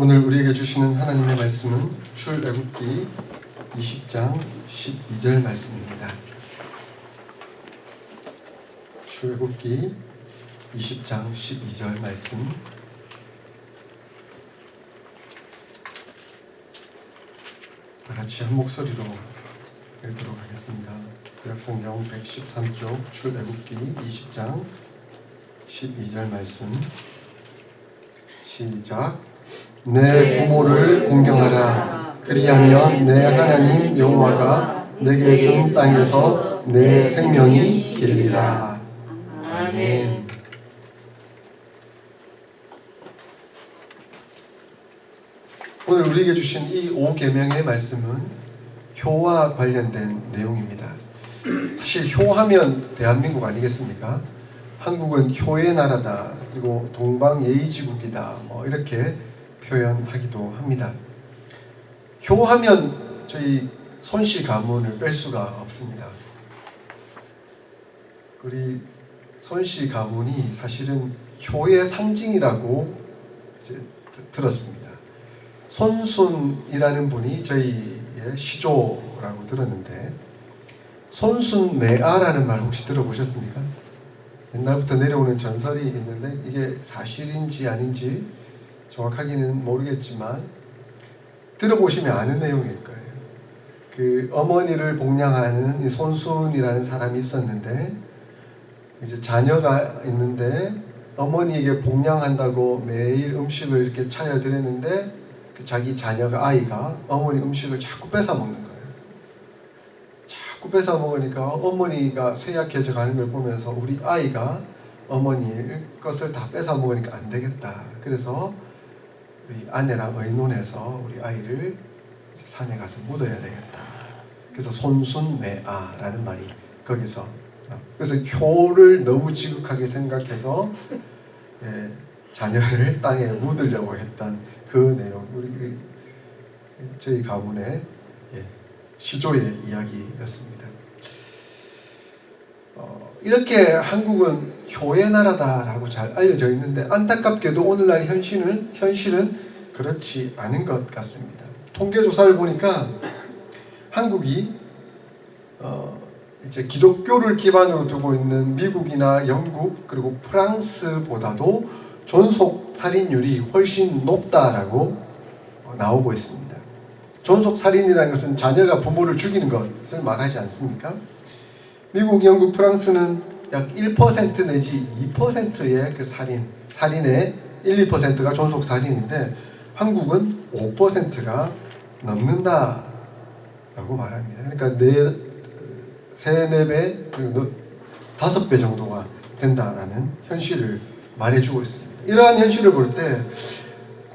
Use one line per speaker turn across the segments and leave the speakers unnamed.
오늘 우리에게 주시는 하나님의 말씀은 출애굽기 20장 12절 말씀입니다. 출애굽기 20장 12절 말씀. 다 같이 한 목소리로 읽도록 하겠습니다. 구약성경 113쪽 출애굽기 20장 12절 말씀. 시작. 내 부모를 공경하라. 그리하면 내 하나님 여호와가 내게 준 땅에서 내 생명이 길리라. 아멘. 오늘 우리에게 주신 이 5계명의 말씀은 효와 관련된 내용입니다. 사실 효하면 대한민국 아니겠습니까? 한국은 효의 나라다, 그리고 동방예의지국이다, 이렇게 표현하기도 합니다. 효하면 저희 손씨 가문을 뺄 수가 없습니다. 우리 손씨 가문이 사실은 효의 상징이라고 이제 들었습니다. 손순이라는 분이 저희의 시조라고 들었는데, 손순매아라는 말 혹시 들어보셨습니까? 옛날부터 내려오는 전설이 있는데 이게 사실인지 아닌지 정확하게는 모르겠지만 들어보시면 아는 내용일 거예요. 그 어머니를 복양하는 이 손순이라는 사람이 있었는데, 이제 자녀가 있는데 어머니에게 복양한다고 매일 음식을 이렇게 차려드렸는데 그 자기 자녀가, 아이가 어머니 음식을 자꾸 뺏어 먹는 거예요. 자꾸 뺏어 먹으니까 어머니가 쇠약해져 가는 걸 보면서 우리 아이가 어머니 것을 다 뺏어 먹으니까 안 되겠다. 그래서 우리 아내랑 의논해서 우리 아이를 산에 가서 묻어야 되겠다. 그래서 손순매아라는 말이 거기서, 그래서 효를 너무 지극하게 생각해서 자녀를 땅에 묻으려고 했던 그 내용, 우리 저희 가문의 시조의 이야기였습니다. 이렇게 한국은 효의 나라다라고 잘 알려져 있는데, 안타깝게도 오늘날 현실은 그렇지 않은 것 같습니다. 통계조사를 보니까 한국이 이제 기독교를 기반으로 두고 있는 미국이나 영국 그리고 프랑스보다도 존속 살인율이 훨씬 높다라고 나오고 있습니다. 존속 살인이라는 것은 자녀가 부모를 죽이는 것을 말하지 않습니까? 미국, 영국, 프랑스는 약 1% 내지 2%의 그 살인의 1, 2%가 존속 살인인데, 한국은 5%가 넘는다라고 말합니다. 그러니까 3, 4배, 그리고 5배 정도가 된다라는 현실을 말해주고 있습니다. 이러한 현실을 볼 때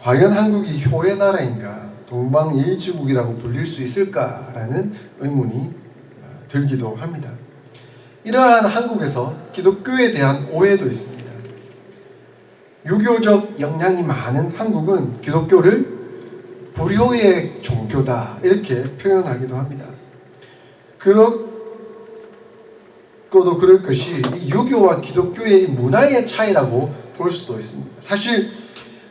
과연 한국이 효의 나라인가, 동방예의지국이라고 불릴 수 있을까라는 의문이 들기도 합니다. 이러한 한국에서 기독교에 대한 오해도 있습니다. 유교적 영향이 많은 한국은 기독교를 불효의 종교다, 이렇게 표현하기도 합니다. 그렇고도 그럴 것이 유교와 기독교의 문화의 차이라고 볼 수도 있습니다. 사실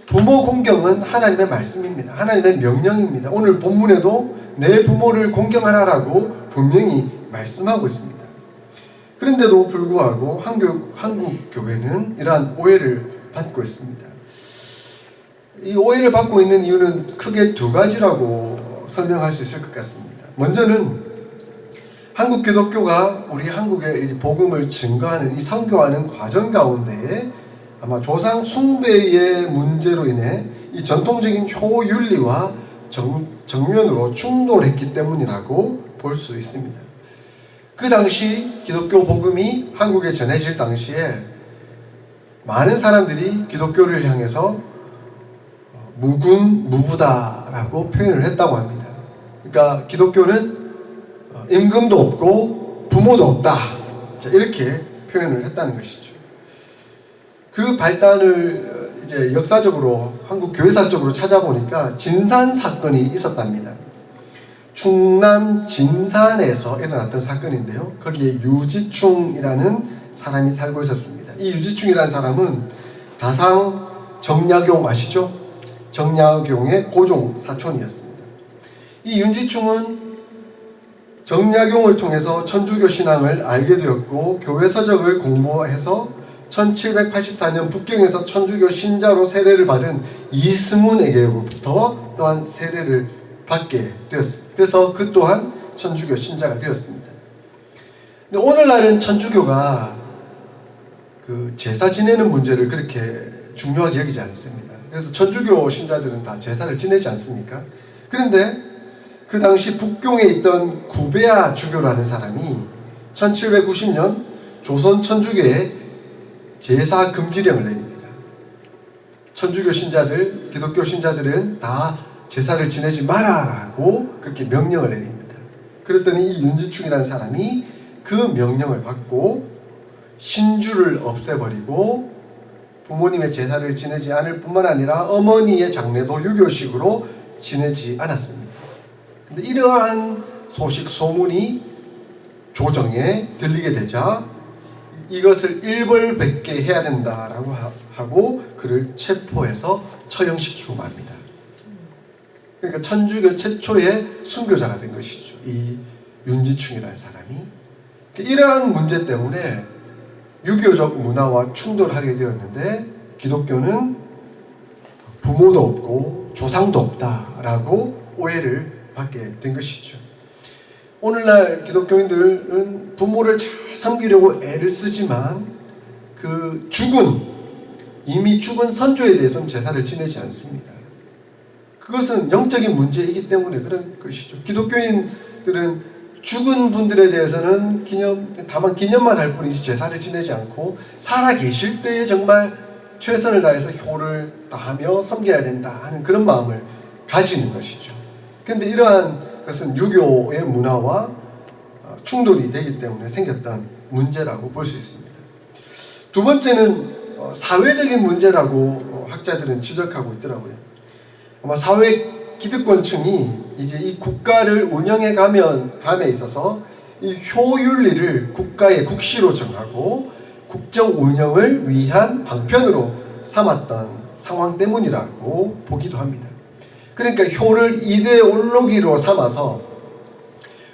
부모 공경은 하나님의 말씀입니다. 하나님의 명령입니다. 오늘 본문에도 내 부모를 공경하라라고 분명히 말씀하고 있습니다. 그런데도 불구하고 한국 교회는 이러한 오해를 받고 있습니다. 이 오해를 받고 있는 이유는 크게 두 가지라고 설명할 수 있을 것 같습니다. 먼저는 한국 기독교가 우리 한국의 복음을 증거하는, 이 선교하는 과정 가운데에 아마 조상 숭배의 문제로 인해 이 전통적인 효윤리와 정면으로 충돌했기 때문이라고 볼 수 있습니다. 그 당시 기독교 복음이 한국에 전해질 당시에 많은 사람들이 기독교를 향해서 무군무부다라고 표현을 했다고 합니다. 그러니까 기독교는 임금도 없고 부모도 없다, 이렇게 표현을 했다는 것이죠. 그 발단을 이제 역사적으로 한국 교회사적으로 찾아보니까 진산 사건이 있었답니다. 충남 진산에서 일어났던 사건인데요, 거기에 유지충이라는 사람이 살고 있었습니다. 이 유지충이라는 사람은 다상 정약용 아시죠? 정약용의 고종 사촌이었습니다. 이 윤지충은 정약용을 통해서 천주교 신앙을 알게 되었고 교회 서적을 공부해서 1784년 북경에서 천주교 신자로 세례를 받은 이승훈에게로부터 또한 세례를 받게 되었습니다. 그래서 그 또한 천주교 신자가 되었습니다. 근데 오늘날은 천주교가 그 제사 지내는 문제를 그렇게 중요하게 여기지 않습니다. 그래서 천주교 신자들은 다 제사를 지내지 않습니까? 그런데 그 당시 북경에 있던 구베아 주교라는 사람이 1790년 조선 천주교에 제사 금지령을 내립니다. 천주교 신자들, 기독교 신자들은 다 제사를 지내지 마라라고 그렇게 명령을 내립니다. 그랬더니 이 윤지충이라는 사람이 그 명령을 받고 신주를 없애버리고 부모님의 제사를 지내지 않을 뿐만 아니라 어머니의 장례도 유교식으로 지내지 않았습니다. 근데 이러한 소식 소문이 조정에 들리게 되자 이것을 일벌백계 해야 된다라고 하고 그를 체포해서 처형시키고 맙니다. 그러니까 천주교 최초의 순교자가 된 것이죠. 이 윤지충이라는 사람이. 이러한 문제 때문에 유교적 문화와 충돌하게 되었는데 기독교는 부모도 없고 조상도 없다라고 오해를 받게 된 것이죠. 오늘날 기독교인들은 부모를 잘 섬기려고 애를 쓰지만 그 이미 죽은 선조에 대해서는 제사를 지내지 않습니다. 그것은 영적인 문제이기 때문에 그런 것이죠. 기독교인들은 죽은 분들에 대해서는 다만 기념만 할 뿐이지 제사를 지내지 않고 살아 계실 때에 정말 최선을 다해서 효를 다하며 섬겨야 된다 하는 그런 마음을 가지는 것이죠. 그런데 이러한 것은 유교의 문화와 충돌이 되기 때문에 생겼던 문제라고 볼 수 있습니다. 두 번째는 사회적인 문제라고 학자들은 지적하고 있더라고요. 아마 사회 기득권층이 이제 이 국가를 운영해 감에 있어서 이 효윤리를 국가의 국시로 정하고 국정 운영을 위한 방편으로 삼았던 상황 때문이라고 보기도 합니다. 그러니까 효를 이데올로기로 삼아서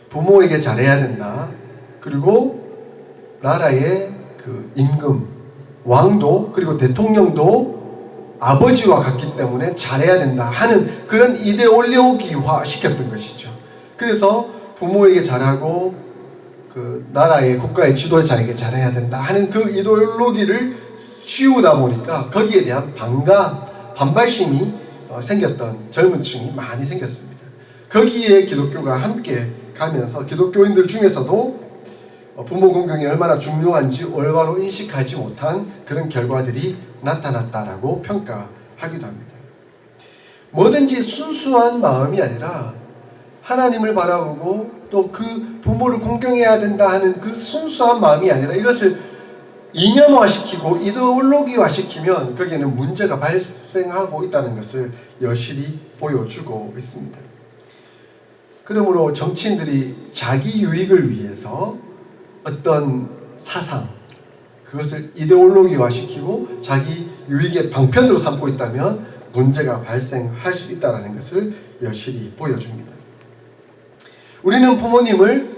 부모에게 잘해야 된다. 그리고 나라의 그 임금, 왕도 그리고 대통령도 아버지와 같기 때문에 잘해야 된다 하는 그런 이데올로기화 시켰던 것이죠. 그래서 부모에게 잘하고 그 나라의 국가의 지도자에게 잘해야 된다 하는 그 이데올로기를 씌우다 보니까 거기에 대한 반발심이 생겼던 젊은 층이 많이 생겼습니다. 거기에 기독교가 함께 가면서 기독교인들 중에서도 부모 공경이 얼마나 중요한지 올바로 인식하지 못한 그런 결과들이 나타났다라고 평가하기도 합니다. 뭐든지 순수한 마음이 아니라 하나님을 바라보고 또 그 부모를 공경해야 된다 하는 그 순수한 마음이 아니라 이것을 이념화시키고 이데올로기화시키면 거기에는 문제가 발생하고 있다는 것을 여실히 보여주고 있습니다. 그러므로 정치인들이 자기 유익을 위해서 어떤 사상, 그것을 이데올로기화시키고 자기 유익의 방편으로 삼고 있다면 문제가 발생할 수 있다는 것을 여실히 보여줍니다. 우리는 부모님을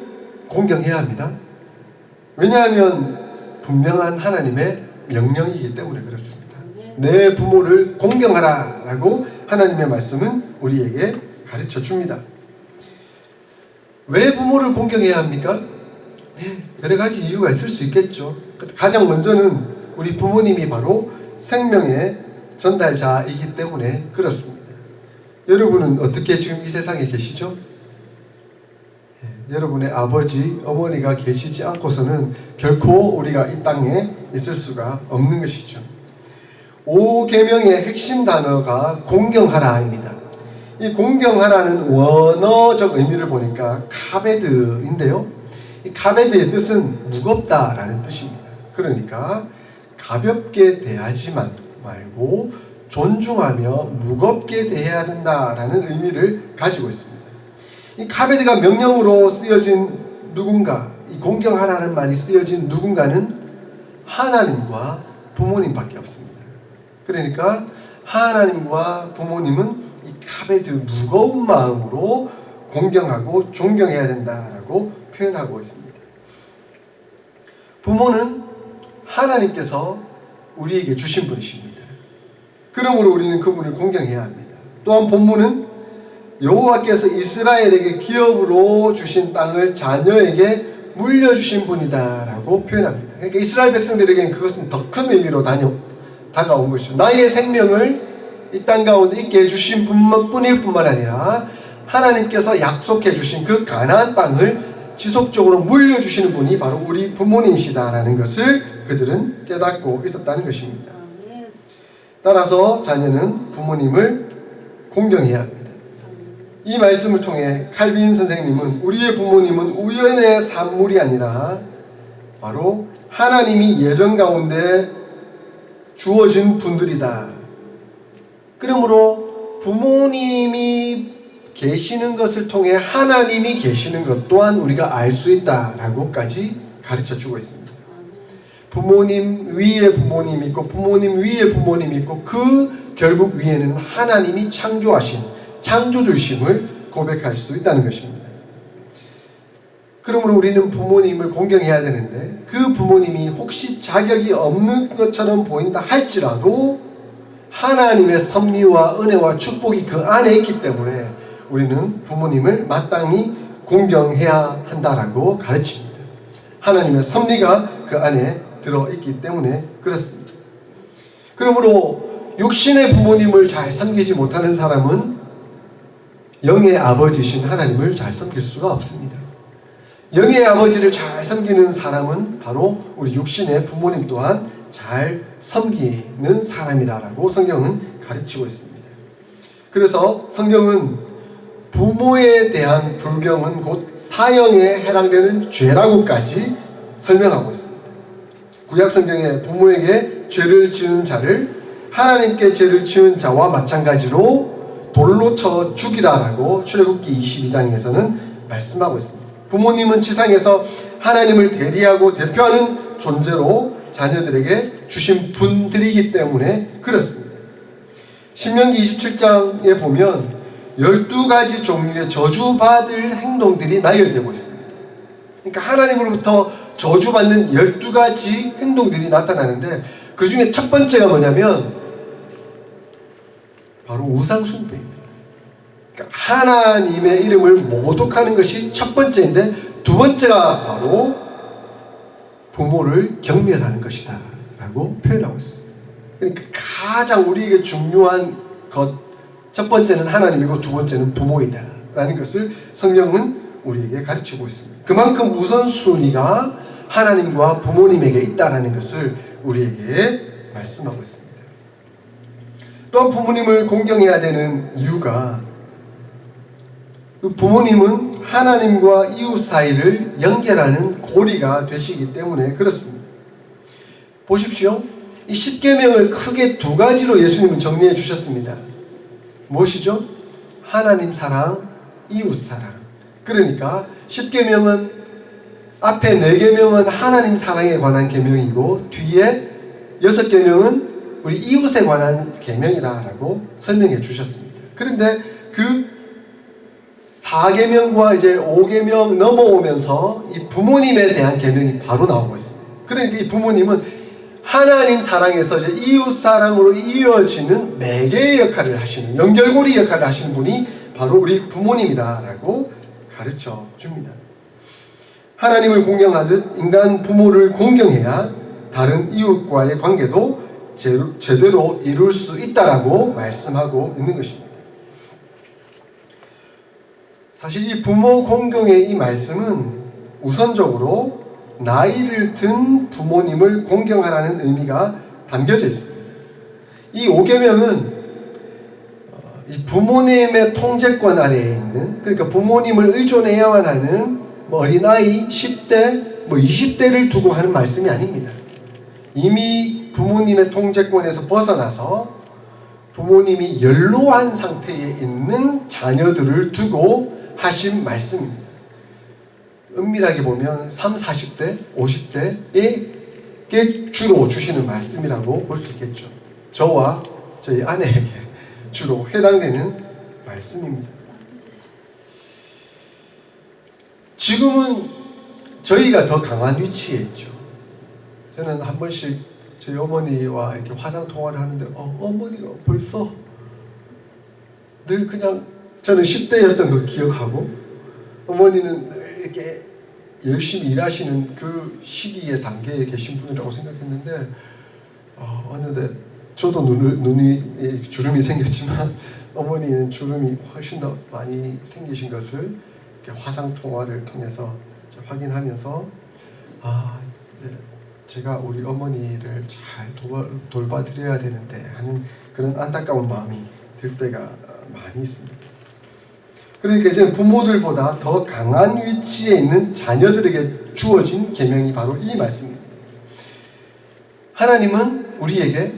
공경해야 합니다. 왜냐하면 분명한 하나님의 명령이기 때문에 그렇습니다. 내 부모를 공경하라 라고 하나님의 말씀은 우리에게 가르쳐 줍니다. 왜 부모를 공경해야 합니까? 여러 가지 이유가 있을 수 있겠죠. 가장 먼저는 우리 부모님이 바로 생명의 전달자이기 때문에 그렇습니다. 여러분은 어떻게 지금 이 세상에 계시죠? 여러분의 아버지, 어머니가 계시지 않고서는 결코 우리가 이 땅에 있을 수가 없는 것이죠. 5계명의 핵심 단어가 공경하라입니다. 이 공경하라는 원어적 의미를 보니까 카베드인데요. 이 카베드의 뜻은 무겁다라는 뜻입니다. 그러니까 가볍게 대하지 말고 존중하며 무겁게 대해야 된다라는 의미를 가지고 있습니다. 이 카베드가 명령으로 쓰여진 누군가, 이 공경하라는 말이 쓰여진 누군가는 하나님과 부모님밖에 없습니다. 그러니까 하나님과 부모님은 이 카베드 무거운 마음으로 공경하고 존경해야 된다라고 표현하고 있습니다. 부모는 하나님께서 우리에게 주신 분이십니다. 그러므로 우리는 그분을 공경해야 합니다. 또한 본문은 여호와께서 이스라엘에게 기업으로 주신 땅을 자녀에게 물려주신 분이다라고 표현합니다. 그러니까 이스라엘 백성들에게는 그것은 더 큰 의미로 다가온 것이죠. 나의 생명을 이 땅 가운데 있게 해주신 뿐일 뿐만 아니라 하나님께서 약속해 주신 그 가나안 땅을 지속적으로 물려주시는 분이 바로 우리 부모님이시다라는 것을 그들은 깨닫고 있었다는 것입니다. 따라서 자녀는 부모님을 공경해야 합니다. 이 말씀을 통해 칼빈 선생님은 우리의 부모님은 우연의 산물이 아니라 바로 하나님이 예정 가운데 주어진 분들이다. 그러므로 부모님이 계시는 것을 통해 하나님이 계시는 것 또한 우리가 알 수 있다라고까지 가르쳐주고 있습니다. 부모님 위에 부모님이 있고 부모님 위에 부모님이 있고 그 결국 위에는 하나님이 창조하신 창조주심을 고백할 수 있다는 것입니다. 그러므로 우리는 부모님을 공경해야 되는데 그 부모님이 혹시 자격이 없는 것처럼 보인다 할지라도 하나님의 섭리와 은혜와 축복이 그 안에 있기 때문에 우리는 부모님을 마땅히 공경해야 한다라고 가르칩니다. 하나님의 섭리가 그 안에 들어있기 때문에 그렇습니다. 그러므로 육신의 부모님을 잘 섬기지 못하는 사람은 영의 아버지신 하나님을 잘 섬길 수가 없습니다. 영의 아버지를 잘 섬기는 사람은 바로 우리 육신의 부모님 또한 잘 섬기는 사람이라고 성경은 가르치고 있습니다. 그래서 성경은 부모에 대한 불경은 곧 사형에 해당되는 죄라고까지 설명하고 있습니다. 구약 성경에 부모에게 죄를 지은 자를 하나님께 죄를 지은 자와 마찬가지로 돌로 쳐 죽이라라고 출애굽기 22장에서는 말씀하고 있습니다. 부모님은 지상에서 하나님을 대리하고 대표하는 존재로 자녀들에게 주신 분들이기 때문에 그렇습니다. 신명기 27장에 보면 12가지 종류의 저주받을 행동들이 나열되고 있습니다. 그러니까 하나님으로부터 저주받는 12가지 행동들이 나타나는데 그 중에 첫 번째가 뭐냐면 바로 우상숭배입니다. 그러니까 하나님의 이름을 모독하는 것이 첫 번째인데 두 번째가 바로 부모를 경멸하는 것이다 라고 표현하고 있습니다. 그러니까 가장 우리에게 중요한 것 첫 번째는 하나님이고 두 번째는 부모이다 라는 것을 성경은 우리에게 가르치고 있습니다. 그만큼 우선순위가 하나님과 부모님에게 있다는 것을 우리에게 말씀하고 있습니다. 또한 부모님을 공경해야 되는 이유가 부모님은 하나님과 이웃 사이를 연결하는 고리가 되시기 때문에 그렇습니다. 보십시오. 이 10계명을 크게 두 가지로 예수님은 정리해 주셨습니다. 무엇이죠? 하나님 사랑, 이웃 사랑. 그러니까 10계명은 앞에 4계명은 하나님 사랑에 관한 계명이고 뒤에 6계명은 우리 이웃에 관한 계명이라고 설명해 주셨습니다. 그런데 그 4계명과 이제 5계명 넘어오면서 이 부모님에 대한 계명이 바로 나오고 있습니다. 그러니까 이 부모님은 하나님 사랑에서 이제 이웃 사랑으로 이어지는 매개의 역할을 하시는 연결고리 역할을 하시는 분이 바로 우리 부모님이다라고 가르쳐 줍니다. 하나님을 공경하듯 인간 부모를 공경해야 다른 이웃과의 관계도 제대로 이룰 수 있다라고 말씀하고 있는 것입니다. 사실 이 부모 공경의 이 말씀은 우선적으로 나이를 든 부모님을 공경하라는 의미가 담겨져 있습니다. 이 5계명은 이 부모님의 통제권 아래에 있는, 그러니까 부모님을 의존해야만 하는 어린아이 10대, 20대를 두고 하는 말씀이 아닙니다. 이미 부모님의 통제권에서 벗어나서 부모님이 연로한 상태에 있는 자녀들을 두고 하신 말씀입니다. 은밀하게 보면 30, 40대, 50대에 주로 주시는 말씀이라고 볼 수 있겠죠. 저와 저희 아내에게 주로 해당되는 말씀입니다. 지금은 저희가 더 강한 위치에 있죠. 저는 한 번씩 저희 어머니와 이렇게 화상 통화를 하는데 어머니가 벌써 늘 그냥 저는 10대였던 거 기억하고 어머니는 늘 이렇게 열심히 일하시는 그 시기의 단계에 계신 분이라고 생각했는데 어느덧 저도 눈이 주름이 생겼지만 어머니는 주름이 훨씬 더 많이 생기신 것을 이렇게 화상 통화를 통해서 확인하면서 이제 제가 우리 어머니를 잘 돌봐드려야 되는데 하는 그런 안타까운 마음이 들 때가 많이 있습니다. 그러니까 이제 부모들보다 더 강한 위치에 있는 자녀들에게 주어진 계명이 바로 이 말씀입니다. 하나님은 우리에게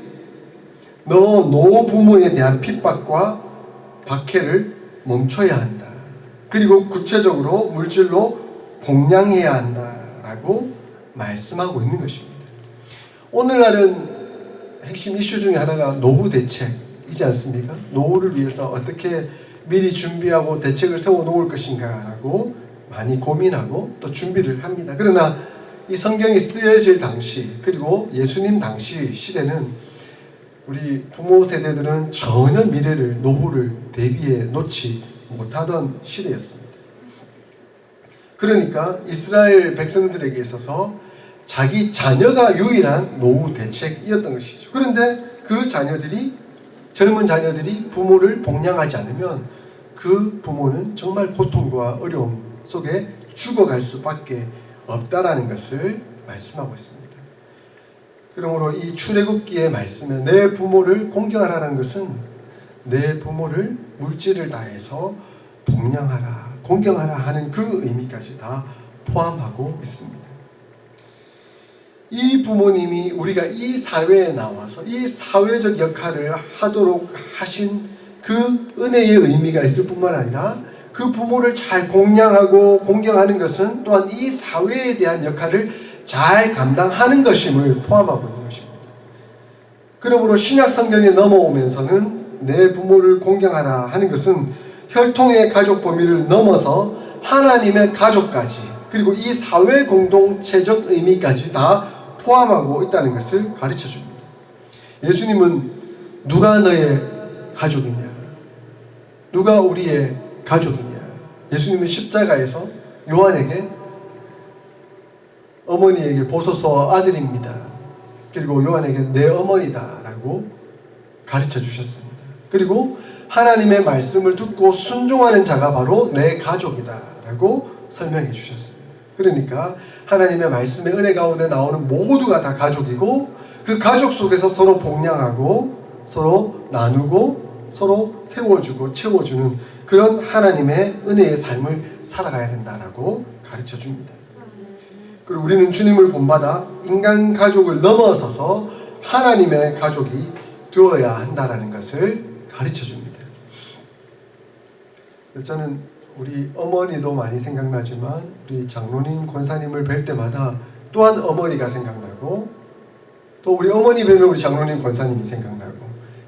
너 노부모에 대한 핍박과 박해를 멈춰야 한다. 그리고 구체적으로 물질로 복양해야 한다라고 말씀하고 있는 것입니다. 오늘날은 핵심 이슈 중에 하나가 노후 대책이지 않습니까? 노후를 위해서 어떻게 미리 준비하고 대책을 세워놓을 것인가라고 많이 고민하고 또 준비를 합니다. 그러나 이 성경이 쓰여질 당시 그리고 예수님 당시 시대는 우리 부모 세대들은 전혀 미래를 노후를 대비해 놓지 못하던 시대였습니다. 그러니까 이스라엘 백성들에게 있어서 자기 자녀가 유일한 노후 대책이었던 것이죠. 그런데 그 자녀들이 젊은 자녀들이 부모를 복양하지 않으면 그 부모는 정말 고통과 어려움 속에 죽어갈 수밖에 없다라는 것을 말씀하고 있습니다. 그러므로 이 출애굽기의 말씀에 내 부모를 공경하라는 것은 내 부모를 물질을 다해서 복양하라, 공경하라 하는 그 의미까지 다 포함하고 있습니다. 이 부모님이 우리가 이 사회에 나와서 이 사회적 역할을 하도록 하신 그 은혜의 의미가 있을 뿐만 아니라 그 부모를 잘 공양하고 공경하는 것은 또한 이 사회에 대한 역할을 잘 감당하는 것임을 포함하고 있는 것입니다. 그러므로 신약 성경에 넘어오면서는 내 부모를 공경하라 하는 것은 혈통의 가족 범위를 넘어서 하나님의 가족까지 그리고 이 사회 공동체적 의미까지 다 포함하고 있다는 것을 가르쳐 줍니다. 예수님은 누가 너의 가족이냐? 누가 우리의 가족이냐? 예수님은 십자가에서 요한에게 어머니에게 보소서 아들입니다. 그리고 요한에게 내 어머니다 라고 가르쳐 주셨습니다. 그리고 하나님의 말씀을 듣고 순종하는 자가 바로 내 가족이다 라고 설명해 주셨습니다. 그러니까 하나님의 말씀의 은혜 가운데 나오는 모두가 다 가족이고 그 가족 속에서 서로 복양하고 서로 나누고 서로 세워주고 채워주는 그런 하나님의 은혜의 삶을 살아가야 된다라고 가르쳐 줍니다. 그리고 우리는 주님을 본받아 인간 가족을 넘어서서 하나님의 가족이 되어야 한다라는 것을 가르쳐 줍니다. 그래서 저는 우리 어머니도 많이 생각나지만 우리 장로님 권사님을 뵐 때마다 또한 어머니가 생각나고 또 우리 어머니 뵈면 우리 장로님 권사님이 생각나고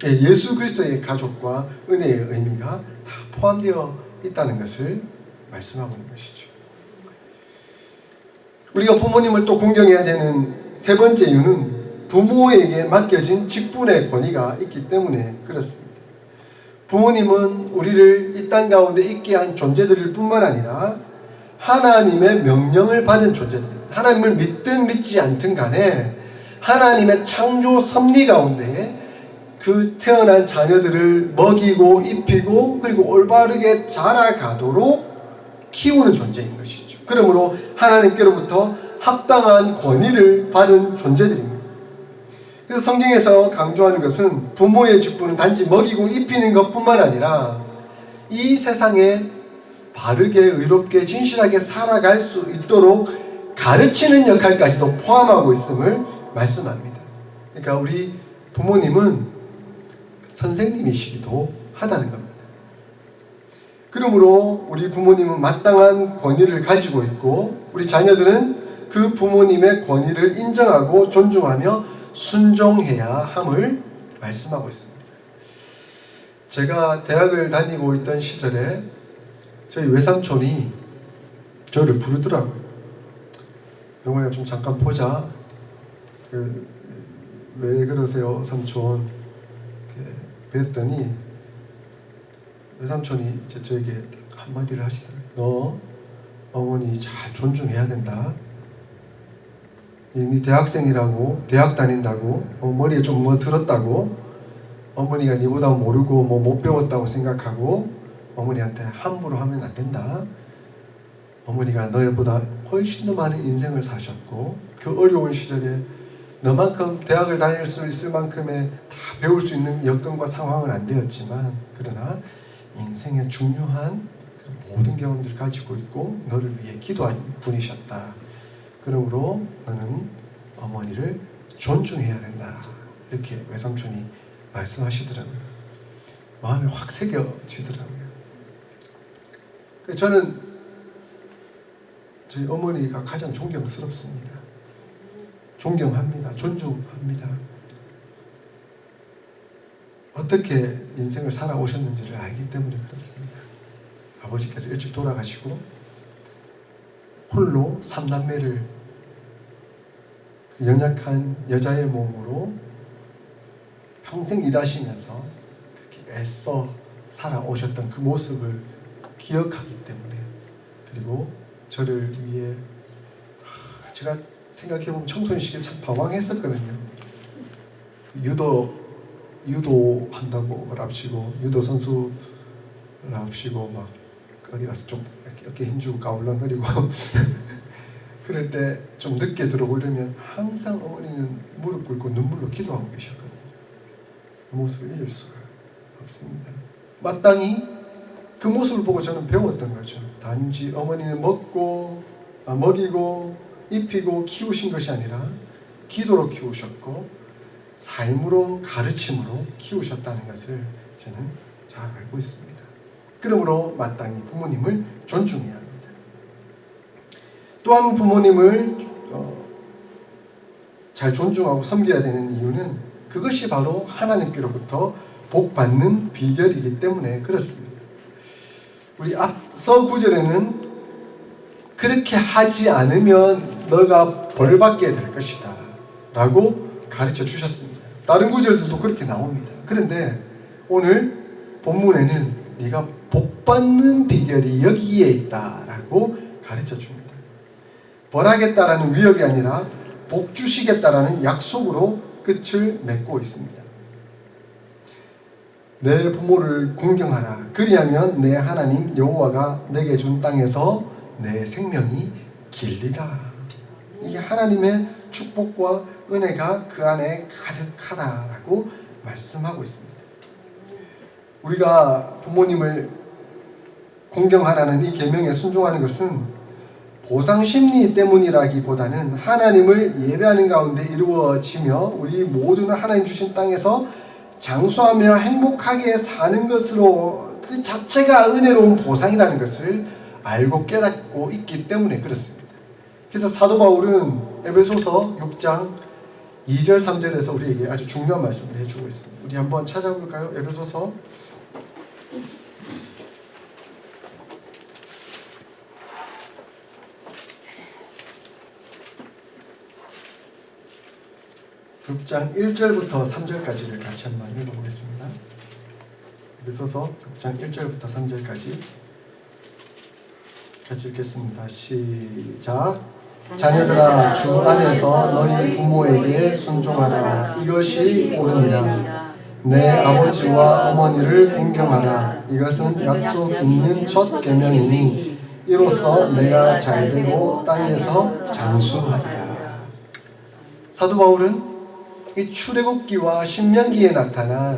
예수 그리스도의 가족과 은혜의 의미가 다 포함되어 있다는 것을 말씀하고 있는 것이죠. 우리가 부모님을 또 공경해야 되는 세 번째 이유는 부모에게 맡겨진 직분의 권위가 있기 때문에 그렇습니다. 부모님은 우리를 이 땅 가운데 있게 한 존재들일 뿐만 아니라 하나님의 명령을 받은 존재들입니다. 하나님을 믿든 믿지 않든 간에 하나님의 창조 섭리 가운데 그 태어난 자녀들을 먹이고 입히고 그리고 올바르게 자라가도록 키우는 존재인 것이죠. 그러므로 하나님께로부터 합당한 권위를 받은 존재들입니다. 그래서 성경에서 강조하는 것은 부모의 직분은 단지 먹이고 입히는 것뿐만 아니라 이 세상에 바르게 의롭게 진실하게 살아갈 수 있도록 가르치는 역할까지도 포함하고 있음을 말씀합니다. 그러니까 우리 부모님은 선생님이시기도 하다는 겁니다. 그러므로 우리 부모님은 마땅한 권위를 가지고 있고 우리 자녀들은 그 부모님의 권위를 인정하고 존중하며 순종해야 함을 말씀하고 있습니다. 제가 대학을 다니고 있던 시절에 저희 외삼촌이 저를 부르더라고요. 영호야 좀 잠깐 보자. 왜 그러세요 삼촌? 그랬더니 외삼촌이 이제 저에게 한마디를 하시더라고요. 너 어머니 잘 존중해야 된다. 네 대학생이라고, 대학 다닌다고, 머리에 좀 뭐 들었다고, 어머니가 니보다 모르고 뭐 못 배웠다고 생각하고 어머니한테 함부로 하면 안 된다. 어머니가 너희보다 훨씬 더 많은 인생을 사셨고 그 어려운 시절에 너만큼 대학을 다닐 수 있을 만큼의 다 배울 수 있는 여건과 상황은 안 되었지만 그러나 인생의 중요한 모든 경험들을 가지고 있고 너를 위해 기도한 분이셨다. 그러므로 너는 어머니를 존중해야 된다. 이렇게 외삼촌이 말씀하시더라고요. 마음에 확 새겨지더라고요. 저는 저희 어머니가 가장 존경스럽습니다. 존경합니다. 존중합니다. 어떻게 인생을 살아오셨는지를 알기 때문에 그렇습니다. 아버지께서 일찍 돌아가시고 홀로 3남매를 그 연약한 여자의 몸으로 평생 일하시면서 그렇게 애써 살아오셨던 그 모습을 기억하기 때문에 그리고 저를 위해 제가 생각해보면 청소년 시기에 참 방황했었거든요. 유도 한다고 랍시고 유도 선수 랍시고 막 어디 가서 좀 이렇게 어깨 힘주고 까울랑거리고 그럴 때 좀 늦게 들어오고 이러면 항상 어머니는 무릎 꿇고 눈물로 기도하고 계셨거든요. 그 모습을 잊을 수가 없습니다. 마땅히 그 모습을 보고 저는 배웠던 거죠. 단지 어머니는 먹이고 입히고 키우신 것이 아니라 기도로 키우셨고 삶으로 가르침으로 키우셨다는 것을 저는 잘 알고 있습니다. 그러므로 마땅히 부모님을 존중해야 합니다. 또한 부모님을 잘 존중하고 섬겨야 되는 이유는 그것이 바로 하나님께로부터 복받는 비결이기 때문에 그렇습니다. 우리 앞서 구절에는 그렇게 하지 않으면 너가 벌받게 될 것이다 라고 가르쳐 주셨습니다. 다른 구절들도 그렇게 나옵니다. 그런데 오늘 본문에는 네가 복받는 비결이 여기에 있다 라고 가르쳐 줍니다. 벌하겠다라는 위협이 아니라 복 주시겠다라는 약속으로 끝을 맺고 있습니다. 내 부모를 공경하라. 그리하면 내 하나님 여호와가 내게 준 땅에서 내 생명이 길리라. 이게 하나님의 축복과 은혜가 그 안에 가득하다라고 말씀하고 있습니다. 우리가 부모님을 공경하라는 이 계명에 순종하는 것은 보상심리 때문이라기보다는 하나님을 예배하는 가운데 이루어지며 우리 모두는 하나님 주신 땅에서 장수하며 행복하게 사는 것으로 그 자체가 은혜로운 보상이라는 것을 알고 깨닫고 있기 때문에 그렇습니다. 그래서 사도 바울은 에베소서 6장 2절 3절에서 우리에게 아주 중요한 말씀을 해주고 있습니다. 우리 한번 찾아볼까요? 에베소서 6장 1절부터 3절까지를 같이 한번 읽어보겠습니다. 에베소서 6장 1절부터 3절까지 같이 읽겠습니다. 시작. 자녀들아 주 안에서 너희 부모에게 순종하라. 이것이 옳으니라. 내 아버지와 어머니를 공경하라. 이것은 약속 있는 첫 계명이니 이로써 내가 잘되고 땅에서 장수하리라. 사도 바울은 이 출애굽기와 신명기에 나타난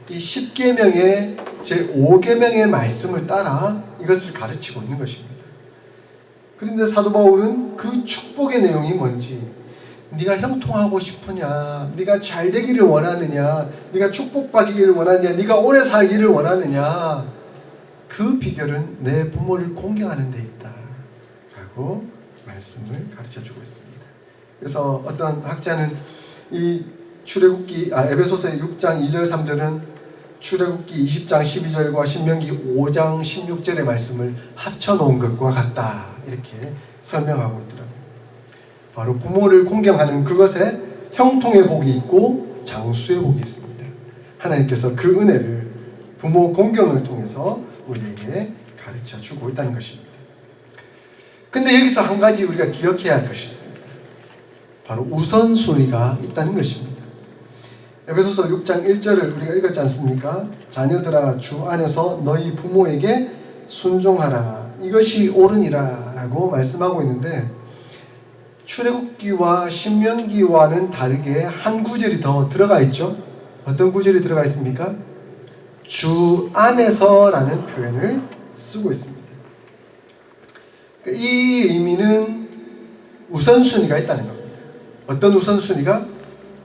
이 10계명의 제5계명의 말씀을 따라 이것을 가르치고 있는 것입니다. 그런데 사도 바울은 그 축복의 내용이 뭔지, 네가 형통하고 싶으냐, 네가 잘 되기를 원하느냐, 네가 축복받기를 원하느냐, 네가 오래 살기를 원하느냐, 그 비결은 내 부모를 공경하는 데 있다 라고 말씀을 가르쳐주고 있습니다. 그래서 어떤 학자는 이 출애굽기 에베소서의 6장 2절 3절은 출애굽기 20장 12절과 신명기 5장 16절의 말씀을 합쳐놓은 것과 같다, 이렇게 설명하고 있더라고요. 바로 부모를 공경하는 그것에 형통의 복이 있고 장수의 복이 있습니다. 하나님께서 그 은혜를 부모 공경을 통해서 우리에게 가르쳐 주고 있다는 것입니다. 근데 여기서 한 가지 우리가 기억해야 할 것이 있습니다. 바로 우선순위가 있다는 것입니다. 에베소서 6장 1절을 우리가 읽었지 않습니까? 자녀들아, 주 안에서 너희 부모에게 순종하라, 이것이 옳으니라 라고 말씀하고 있는데, 출애굽기와 신명기와는 다르게 한 구절이 더 들어가 있죠. 어떤 구절이 들어가 있습니까? 주 안에서 라는 표현을 쓰고 있습니다. 이 의미는 우선순위가 있다는 겁니다. 어떤 우선순위가?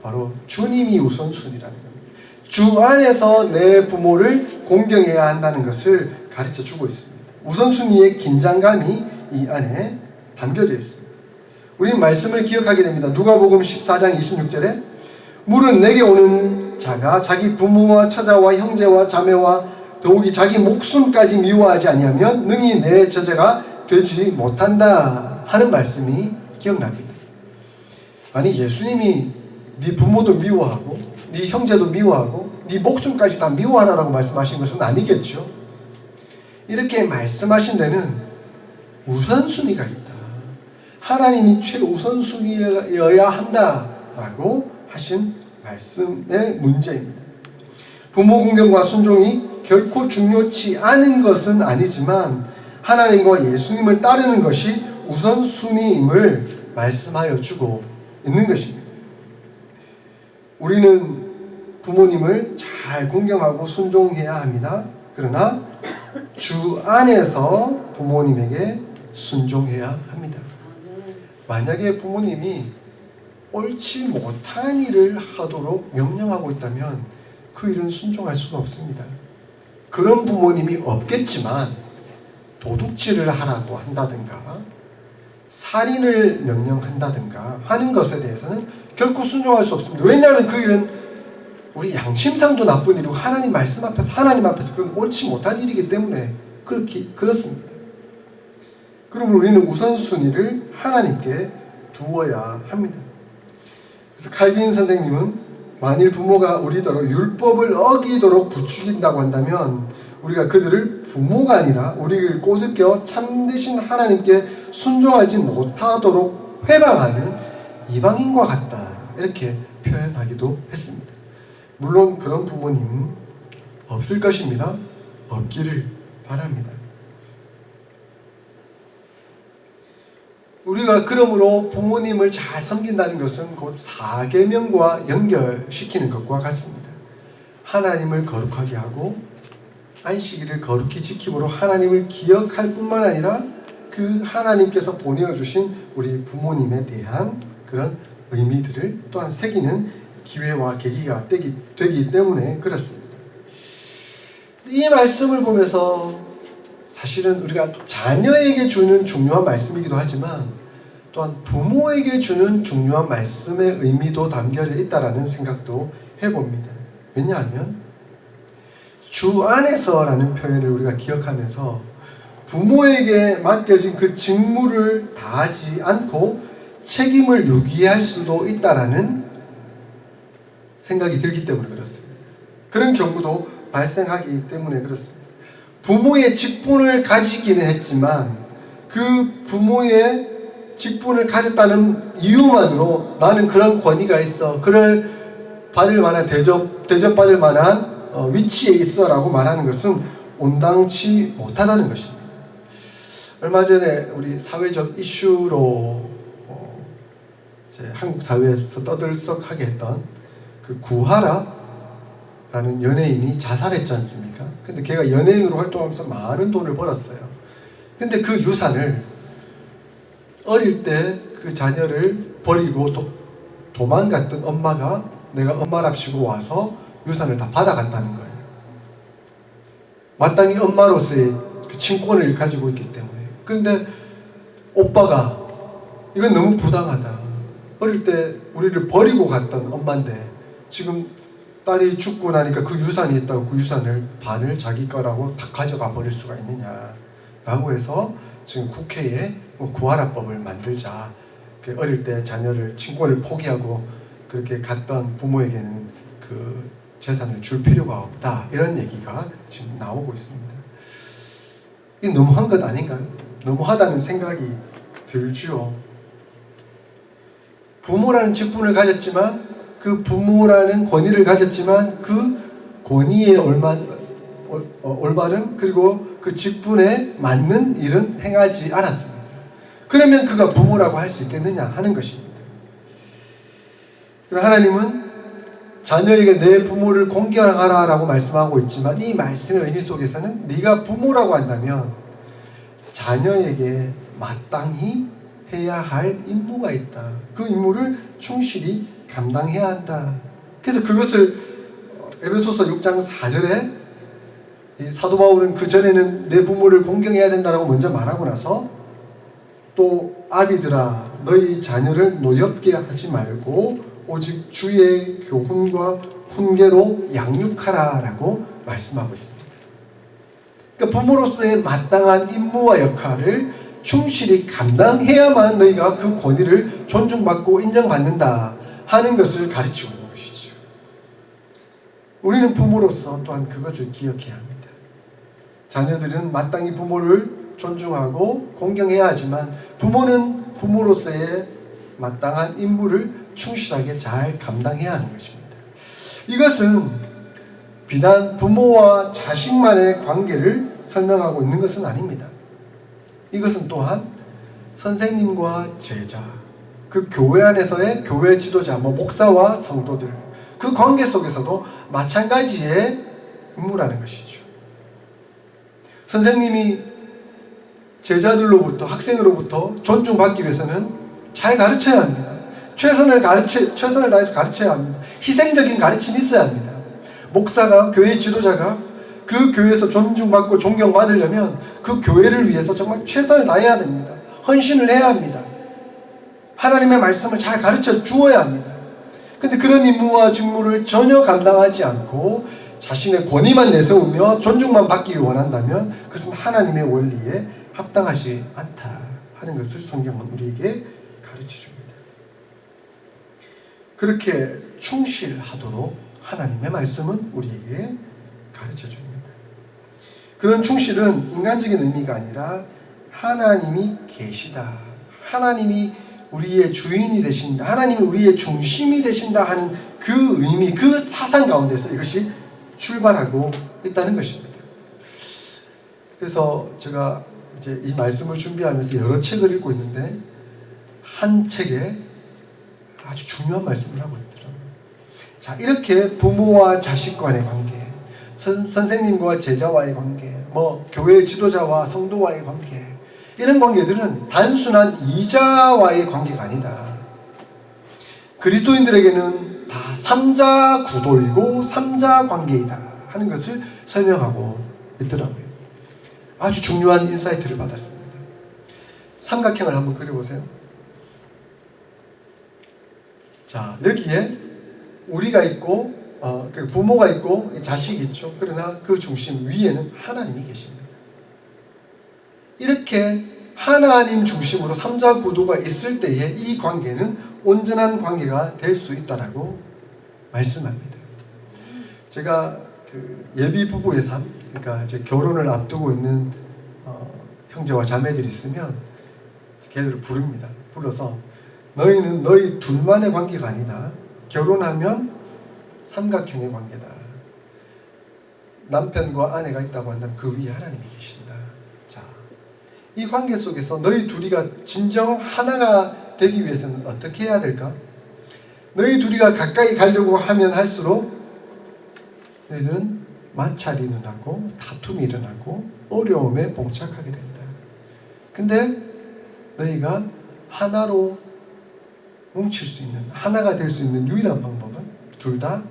바로 주님이 우선순위라는 겁니다. 주 안에서 내 부모를 공경해야 한다는 것을 가르쳐 주고 있습니다. 우선순위의 긴장감이 이 안에 담겨져 있습니다. 우리는 말씀을 기억하게 됩니다. 누가복음 14장 26절에 물은 내게 오는 자가 자기 부모와 처자와 형제와 자매와 더욱이 자기 목숨까지 미워하지 아니하면 능히 내 제자가 되지 못한다 하는 말씀이 기억납니다. 아니, 예수님이 네 부모도 미워하고 네 형제도 미워하고 네 목숨까지 다 미워하라고 말씀하신 것은 아니겠죠. 이렇게 말씀하신 데는 우선순위가 있다, 하나님이 최우선순위여야 한다라고 하신 말씀의 문제입니다. 부모 공경과 순종이 결코 중요치 않은 것은 아니지만 하나님과 예수님을 따르는 것이 우선순위임을 말씀하여 주고 있는 것입니다. 우리는 부모님을 잘 공경하고 순종해야 합니다. 그러나 주 안에서 부모님에게 순종해야 합니다. 만약에 부모님이 옳지 못한 일을 하도록 명령하고 있다면 그 일은 순종할 수가 없습니다. 그런 부모님이 없겠지만 도둑질을 하라고 한다든가 살인을 명령한다든가 하는 것에 대해서는 결코 순종할 수 없습니다. 왜냐하면 그 일은 우리 양심상도 나쁜 일이고 하나님 앞에서 그건 옳지 못한 일이기 때문에 그렇습니다. 그러면 우리는 우선순위를 하나님께 두어야 합니다. 그래서 칼빈 선생님은 만일 부모가 우리더러 율법을 어기도록 부추긴다고 한다면 우리가 그들을 부모가 아니라 우리를 꼬드겨 참되신 하나님께 순종하지 못하도록 회방하는 이방인과 같다, 이렇게 표현하기도 했습니다. 물론 그런 부모님 없을 것입니다. 없기를 바랍니다. 우리가 그러므로 부모님을 잘 섬긴다는 것은 곧 사계명과 연결시키는 것과 같습니다. 하나님을 거룩하게 하고 안식일을 거룩히 지킴으로 하나님을 기억할 뿐만 아니라 그 하나님께서 보내주신 우리 부모님에 대한 그런 의미들을 또한 새기는 기회와 계기가 되기 때문에 그렇습니다. 이 말씀을 보면서 사실은 우리가 자녀에게 주는 중요한 말씀이기도 하지만 또한 부모에게 주는 중요한 말씀의 의미도 담겨져 있다라는 생각도 해봅니다. 왜냐하면 주 안에서라는 표현을 우리가 기억하면서 부모에게 맡겨진 그 직무를 다하지 않고 책임을 유기할 수도 있다라는 생각이 들기 때문에 그렇습니다. 그런 경우도 발생하기 때문에 그렇습니다. 부모의 직분을 가지기는 했지만 그 부모의 직분을 가졌다는 이유만으로 나는 그런 권위가 있어, 그를 받을 만한 대접받을 만한 위치에 있어 라고 말하는 것은 온당치 못하다는 것입니다. 얼마 전에 우리 사회적 이슈로 한국 사회에서 떠들썩하게 했던 그 구하라라는 연예인이 자살했지 않습니까? 근데 걔가 연예인으로 활동하면서 많은 돈을 벌었어요. 근데 그 유산을 어릴 때 그 자녀를 버리고 도망갔던 엄마가 내가 엄마랍시고 와서 유산을 다 받아갔다는 거예요. 마땅히 엄마로서의 그 친권을 가지고 있기 때문에. 그런데 오빠가 이건 너무 부당하다. 어릴 때 우리를 버리고 갔던 엄마인데 지금 딸이 죽고 나니까 그 유산이 있다고 그 유산을 반을 자기 거라고 다 가져가 버릴 수가 있느냐라고 해서 지금 국회에 구하라법을 만들자. 어릴 때 자녀를 친권을 포기하고 그렇게 갔던 부모에게는 그 재산을 줄 필요가 없다. 이런 얘기가 지금 나오고 있습니다. 이게 너무한 것 아닌가요? 너무하다는 생각이 들죠. 부모라는 직분을 가졌지만 그 부모라는 권위를 가졌지만 그 권위에 올바른 그리고 그 직분에 맞는 일은 행하지 않았습니다. 그러면 그가 부모라고 할 수 있겠느냐 하는 것입니다. 하나님은 자녀에게 내 부모를 공경하라라고 말씀하고 있지만 이 말씀의 의미 속에서는 네가 부모라고 한다면 자녀에게 마땅히 해야 할 임무가 있다. 그 임무를 충실히 감당해야 한다. 그래서 그것을 에베소서 6장 4절에 사도 바울은 그 전에는 내 부모를 공경해야 된다고 먼저 말하고 나서 또 아비들아 너희 자녀를 노엽게 하지 말고 오직 주의 교훈과 훈계로 양육하라 라고 말씀하고 있습니다. 그러니까 부모로서의 마땅한 임무와 역할을 충실히 감당해야만 너희가 그 권위를 존중받고 인정받는다 하는 것을 가르치고 있는 것이죠. 우리는 부모로서 또한 그것을 기억해야 합니다. 자녀들은 마땅히 부모를 존중하고 공경해야 하지만 부모는 부모로서의 마땅한 임무를 충실하게 잘 감당해야 하는 것입니다. 이것은 비단 부모와 자식만의 관계를 설명하고 있는 것은 아닙니다. 이것은 또한 선생님과 제자, 그 교회 안에서의 교회 지도자, 목사와 성도들, 그 관계 속에서도 마찬가지의 임무라는 것이죠. 선생님이 제자들로부터, 학생으로부터 존중받기 위해서는 잘 가르쳐야 합니다. 최선을 다해서 가르쳐야 합니다. 희생적인 가르침이 있어야 합니다. 목사가, 교회 지도자가 그 교회에서 존중받고 존경받으려면 그 교회를 위해서 정말 최선을 다해야 됩니다. 헌신을 해야 합니다. 하나님의 말씀을 잘 가르쳐 주어야 합니다. 근데 그런 임무와 직무를 전혀 감당하지 않고 자신의 권위만 내세우며 존중만 받기 원한다면 그것은 하나님의 원리에 합당하지 않다 하는 것을 성경은 우리에게 가르쳐 줍니다. 그렇게 충실하도록 하나님의 말씀은 우리에게 가르쳐 줍니다. 그런 충실은 인간적인 의미가 아니라 하나님이 계시다, 하나님이 우리의 주인이 되신다, 하나님이 우리의 중심이 되신다 하는 그 의미, 그 사상 가운데서 이것이 출발하고 있다는 것입니다. 그래서 제가 이제 이 말씀을 준비하면서 여러 책을 읽고 있는데 한 책에 아주 중요한 말씀을 하고 있더라고요. 자, 이렇게 부모와 자식 간의 관계, 선생님과 제자와의 관계, 교회 지도자와 성도와의 관계, 이런 관계들은 단순한 이자와의 관계가 아니다. 그리스도인들에게는 다 삼자 구도이고 삼자 관계이다 하는 것을 설명하고 있더라고요. 아주 중요한 인사이트를 받았습니다. 삼각형을 한번 그려보세요. 자, 여기에 우리가 있고 부모가 있고 자식이 있죠. 그러나 그 중심 위에는 하나님이 계십니다. 이렇게 하나님 중심으로 삼자 구도가 있을 때에 이 관계는 온전한 관계가 될 수 있다라고 말씀합니다. 제가 예비 부부의 삶, 그러니까 이제 결혼을 앞두고 있는 형제와 자매들이 있으면 걔들을 부릅니다. 불러서 너희는 너희 둘만의 관계가 아니다. 결혼하면 삼각형의 관계다. 남편과 아내가 있다고 한다면 그 위에 하나님이 계신다. 자, 이 관계 속에서 너희 둘이가 진정 하나가 되기 위해서는 어떻게 해야 될까? 너희 둘이가 가까이 가려고 하면 할수록 너희들은 마찰이 일어나고 다툼이 일어나고 어려움에 봉착하게 된다. 근데 너희가 하나로 뭉칠 수 있는, 하나가 될 수 있는 유일한 방법은 둘 다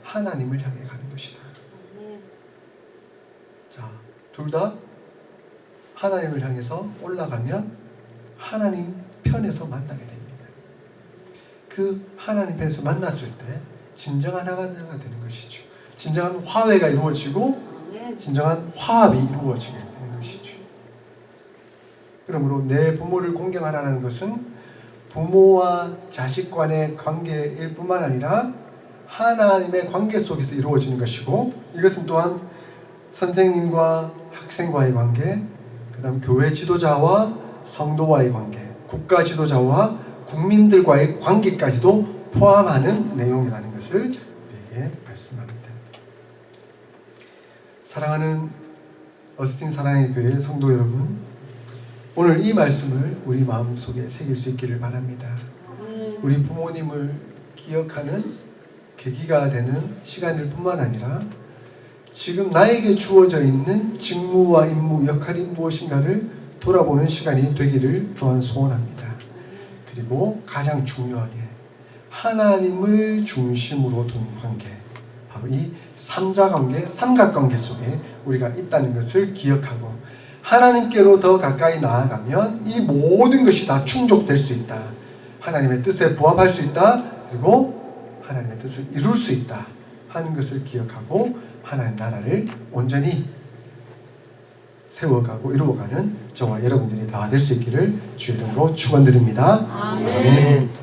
하나님을 향해 가는 것이다. 자, 둘 다 하나님을 향해서 올라가면 하나님 편에서 만나게 됩니다. 그 하나님 편에서 만났을 때 진정한 하나가 되는 것이죠. 진정한 화해가 이루어지고 진정한 화합이 이루어지게 되는 것이죠. 그러므로 내 부모를 공경하라는 것은 부모와 자식 간의 관계일 뿐만 아니라 하나님의 관계 속에서 이루어지는 것이고, 이것은 또한 선생님과 학생과의 관계, 그 다음 교회 지도자와 성도와의 관계, 국가 지도자와 국민들과의 관계까지도 포함하는 내용이라는 것을 우리에게 말씀합니다. 사랑하는 어스틴 사랑의 교회 성도 여러분, 오늘 이 말씀을 우리 마음속에 새길 수 있기를 바랍니다. 우리 부모님을 기억하는 계기가 되는 시간일 뿐만 아니라 지금 나에게 주어져 있는 직무와 임무, 역할이 무엇인가를 돌아보는 시간이 되기를 또한 소원합니다. 그리고 가장 중요하게 하나님을 중심으로 둔 관계, 바로 이 삼자관계, 삼각관계 속에 우리가 있다는 것을 기억하고 하나님께로 더 가까이 나아가면 이 모든 것이 다 충족될 수 있다. 하나님의 뜻에 부합할 수 있다. 그리고 하나님의 뜻을 이룰 수 있다 하는 것을 기억하고 하나님 나라를 온전히 세워가고 이루어가는 저와 여러분들이 다 될 수 있기를 주의 이름으로 축원드립니다. 아멘.